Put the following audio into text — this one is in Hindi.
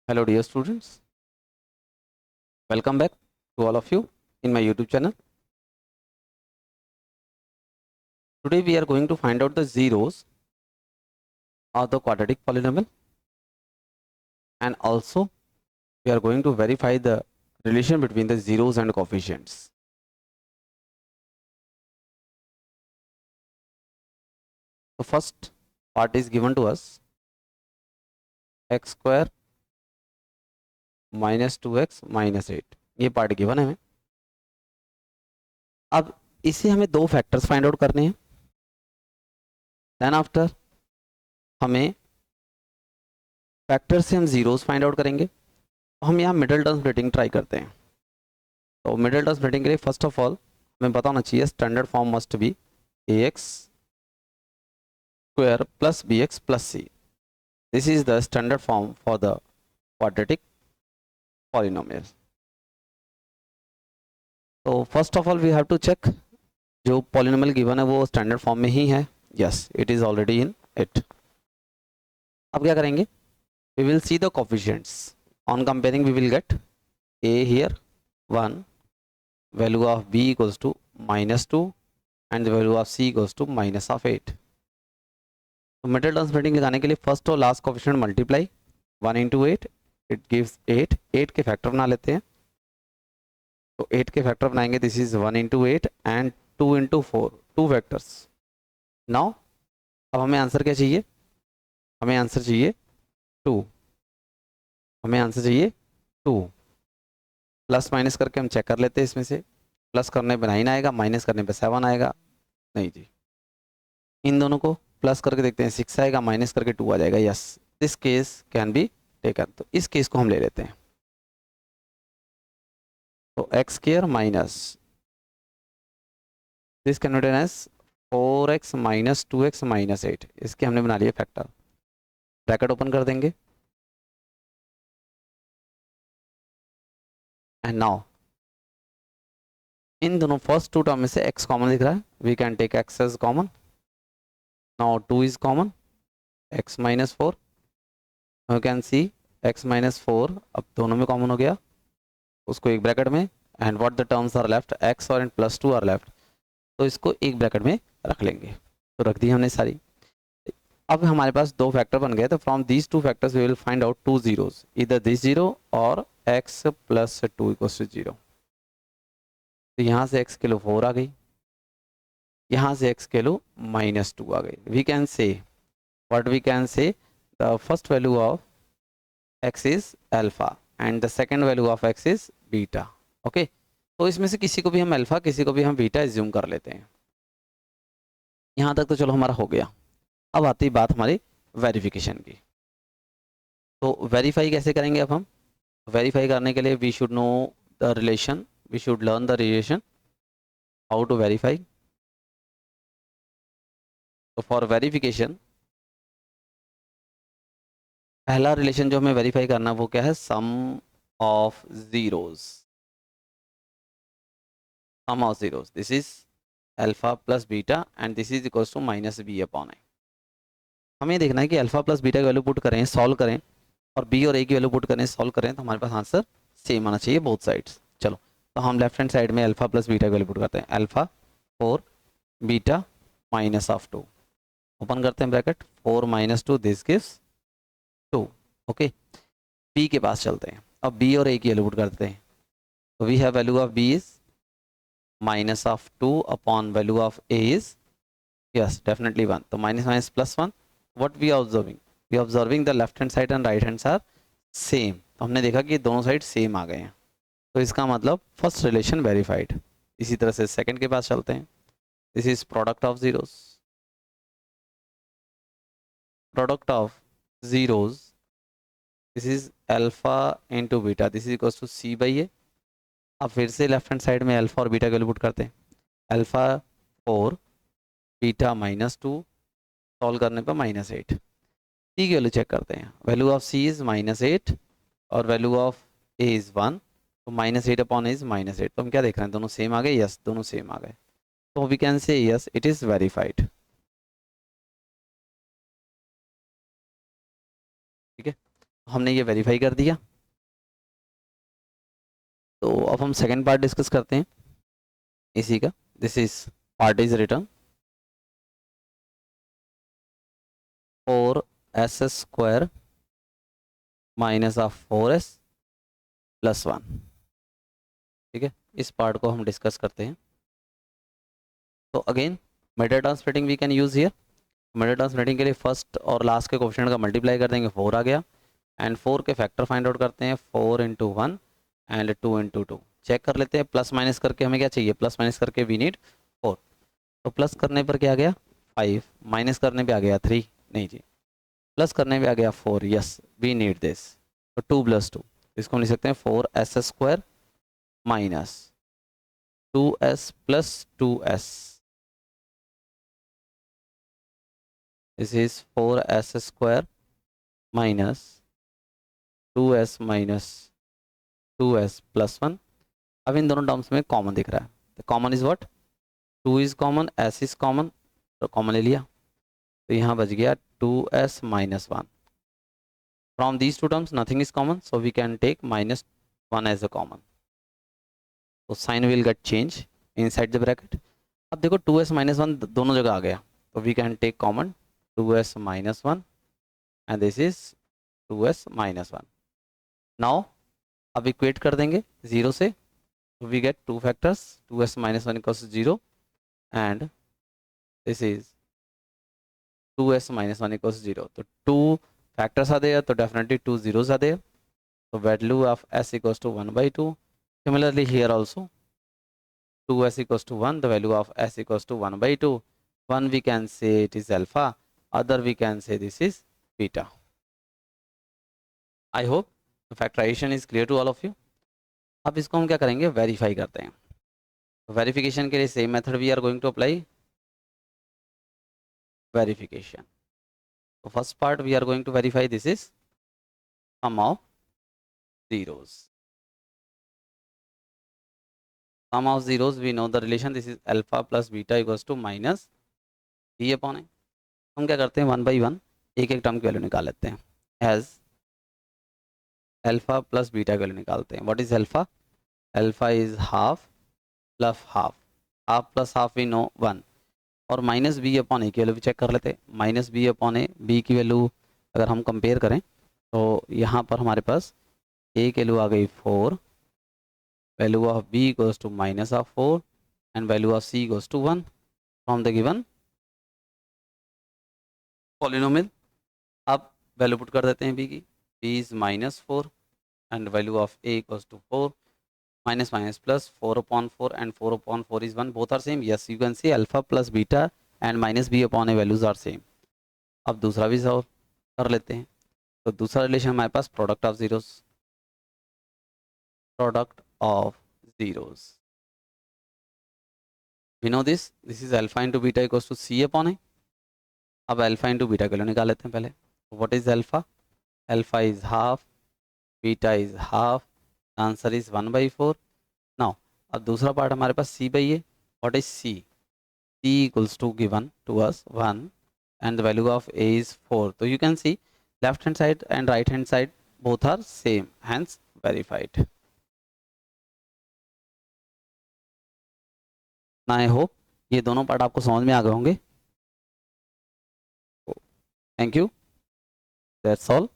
Hello dear students, welcome back to all of you in my YouTube channel. Today we are going to find out the zeros of the quadratic polynomial, and also we are going to verify the relation between the zeros and coefficients. The first part is given to us x square minus 2x minus 8, ये पार्ट गिवन है हमें. अब इसे हमें दो फैक्टर्स फाइंड आउट करने हैं. देन आफ्टर हमें फैक्टर से हम जीरोस फाइंड आउट करेंगे. हम यहाँ मिडिल टर्म स्प्लिटिंग ट्राई करते हैं. तो मिडिल टर्म स्प्लिटिंग के लिए फर्स्ट ऑफ ऑल हमें पता होना चाहिए standard form must be ax square plus bx plus c. This is the standard form for the quadratic polynomial. तो first of all we have to check जो पॉलिनोमियल गिवन है वो स्टैंडर्ड फॉर्म में ही है. Yes, it is already in it. अब क्या करेंगे, we will see the coefficients. On comparing we will get a here 1, value of b equals to -2 and the value of c equals to -8. तो मिडिल टर्म स्प्लिटिंग लगाने के लिए फर्स्ट और last coefficient multiply 1 into 8, it gives 8. 8 के फैक्टर बना लेते हैं. तो 8 के फैक्टर बनाएंगे, this is 1 into 8 and 2 into 4, 2 factors. Now अब हमें आंसर क्या चाहिए, हमें आंसर चाहिए 2. हमें आंसर चाहिए 2. प्लस माइनस करके हम चेक कर लेते हैं. इसमें से प्लस करने पे 9 आएगा, माइनस करने पे 7 आएगा. नहीं जी, इन दोनों को प्लस करके देखते हैं, 6 आएगा, माइनस करके 2 आ जाएगा. Yes, this case can be taken. तो इस केस को हम ले लेते हैं. तो x square minus this can written as 4x minus 2x minus 8. इसके हमने बना लिया फैक्टर. ब्रैकेट ओपन कर देंगे एंड नाउ इन दोनों फर्स्ट टू टर्म में से x कॉमन दिख रहा है, we can take x as common. Now 2 is common, x minus 4, you can see x minus 4 अब दोनों में कॉमन हो गया, उसको एक ब्रैकेट में. And what the terms are left, x और प्लस 2 आर लेफ्ट, तो इसको एक ब्रैकेट में रख लेंगे. तो रख दी हमने सारी. अब हमारे पास दो फैक्टर बन गए. तो from these two factors we will find out two zeros, इधर दिस जीरो और x प्लस 2 इक्वल्स टू 0. तो यहाँ से x किलो 4 आ गई, यहाँ से x किलो -2 आ गई. We can say what we can say the first value of x is alpha and the second value of x is beta. Okay, तो इसमें से किसी को भी हम अल्फा, किसी को भी हम बीटा एज्यूम कर लेते हैं. यहाँ तक तो चलो हमारा हो गया. अब आती बात हमारी वेरिफिकेशन की. तो वेरीफाई कैसे करेंगे. अब हम वेरीफाई करने के लिए we should know the relation, we should learn the relation how to verify. तो फॉर वेरिफिकेशन पहला रिलेशन जो हमें वेरीफाई करना वो क्या है, sum of zeros. Sum of zeros, this is alpha plus beta and this is equals to minus B upon A. हमें देखना है कि अल्फा प्लस बीटा की वैल्यू पुट करें, सॉल्व करें, और बी और ए की वैल्यू पुट करें, सॉल्व करें, तो हमारे पास आंसर सेम आना चाहिए बोथ साइड्स. चलो, तो हम लेफ्ट हैंड साइड में अल्फा प्लस बीटा की वैल्यू पुट करते हैं. Alpha 4 beta minus of 2, open करते हैं bracket, 4 minus 2 this gives 2. Okay, b के पास चलते हैं. अब बी और ए की वैल्यू पुट करते हैं. तो we have value of b is minus of 2 upon value of a is yes definitely 1. तो minus minus plus 1. What we are observing, we observing the left hand side and right hand are same. तो हमने देखा कि दोनों साइड सेम आ गए हैं. तो इसका मतलब फर्स्ट रिलेशन वेरीफाइड. इसी तरह से सेकंड के पास चलते हैं. This is product of zeros, product of zeros, this is alpha into beta, this is equals to C by A. अब फिर से लेफ्ट हैंड साइड में अल्फा और बीटा की वैल्यू पुट करते हैं. अल्फा 4 बीटा -2, सॉल्व करने पर -8. सी की वैल्यू चेक करते हैं. वैल्यू ऑफ सी इज -8 और वैल्यू ऑफ ए इज 1. तो -8 अपॉन इज -8. तो हम क्या देख रहे हैं, दोनों सेम आ गए. यस, दोनों सेम आ गए. तो we can say yes it is verified. ठीक है, हमने ये वेरीफाई कर दिया। तो अब हम सेकेंड पार्ट डिस्कस करते हैं इसी का। This is part is return 4s² minus of 4s plus 1। ठीक है, इस पार्ट को हम डिस्कस करते हैं। तो again method transplanting we can use here. Method transplanting के लिए फर्स्ट और लास्ट के कोफिशिएंट का मल्टीप्लाई कर देंगे, 4 आ गया। एंड 4 के फैक्टर फाइंड आउट करते हैं, 4 इंटू 1 एंड 2 इंटू 2। चेक कर लेते हैं, प्लस माइनस करके हमें क्या चाहिए, प्लस माइनस करके वी नीड 4। तो प्लस करने पर क्या आ गया 5, माइनस करने पे आ गया 3, नहीं जी, प्लस करने पे आ गया 4, यस वी नीड दिस। तो 2 प्लस 2, इसको हम लिख सकते हैं 4s² minus 2s plus 2s। This is 4s² minus 2s minus 2s plus 1। अब इन दोनों टर्म्स में कॉमन दिख रहा है, तो common is what, 2 is common, s is common, तो कॉमन ले लिया। तो यहाँ बच गया 2s minus 1। From these two terms nothing is common, so we can take -1 as a common. तो sign will get change inside the bracket. अब देखो 2s माइनस 1 दोनों जगह आ गया, तो we can take common 2s minus 1 and this is 2s minus 1। Now अब इक्वेट कर देंगे 0 से, we get two factors, 2s minus 1 equals to 0 and this is 2s minus 1 equals to 0. So two factors are there, so definitely two zeros are there. So value of s equals to 1 by 2. Similarly here also 2s equals to 1, the value of s equals to 1 by 2. One we can say it is alpha, other we can say this is beta. I hope the factorization is clear to all of you. अब इसको हम क्या करेंगे, वेरीफाई करते हैं। वेरिफिकेशन के लिए same method we are going to apply, verification. So first part we are going to verify this is sum of zeros. Sum of zeros we know the relation, this is alpha plus beta equals to minus b upon a। हम क्या करते हैं 1 by 1 एक एक टर्म की वैल्यू निकाल लेते हैं। एज अल्फा प्लस बीटा की वैल्यू निकालते हैं। What is alpha, alpha is half plus half, half plus half we know 1, और माइनस बी अपॉन ए की वैल्यू भी चेक कर लेते हैं। माइनस बी अपॉन ए, बी की वैल्यू अगर हम कंपेयर करें तो यहाँ पर हमारे पास ए की वैल्यू आ गई 4, value of b equals to minus of 4 and value of c equals to 1 from the given polynomial। अब वैल्यू पुट कर देते हैं b की, b is -4 and value of a equals to 4, minus minus plus 4 upon 4 and 4 upon 4 is 1, both are same, yes you can see alpha plus beta and minus b upon a values are same। अब दूसरा भी सॉल्व कर लेते हैं। तो दूसरा रिलेशन हमारे पास product of zeros, product of zeros we know this is alpha into beta equals to c upon a। अब अल्फा इंटू बीटा के लिए निकाल लेते हैं पहले। What is alpha, alpha is half, beta is half, answer is 1 by 4। Now अब दूसरा पार्ट हमारे पास सी बाई है। What is c, c equals to given to us 1 and the value of a is 4। तो you can see left hand side and right hand side both are same, hence verified। I hope ये दोनों पार्ट आपको समझ में आ गए होंगे। Thank you, that's all.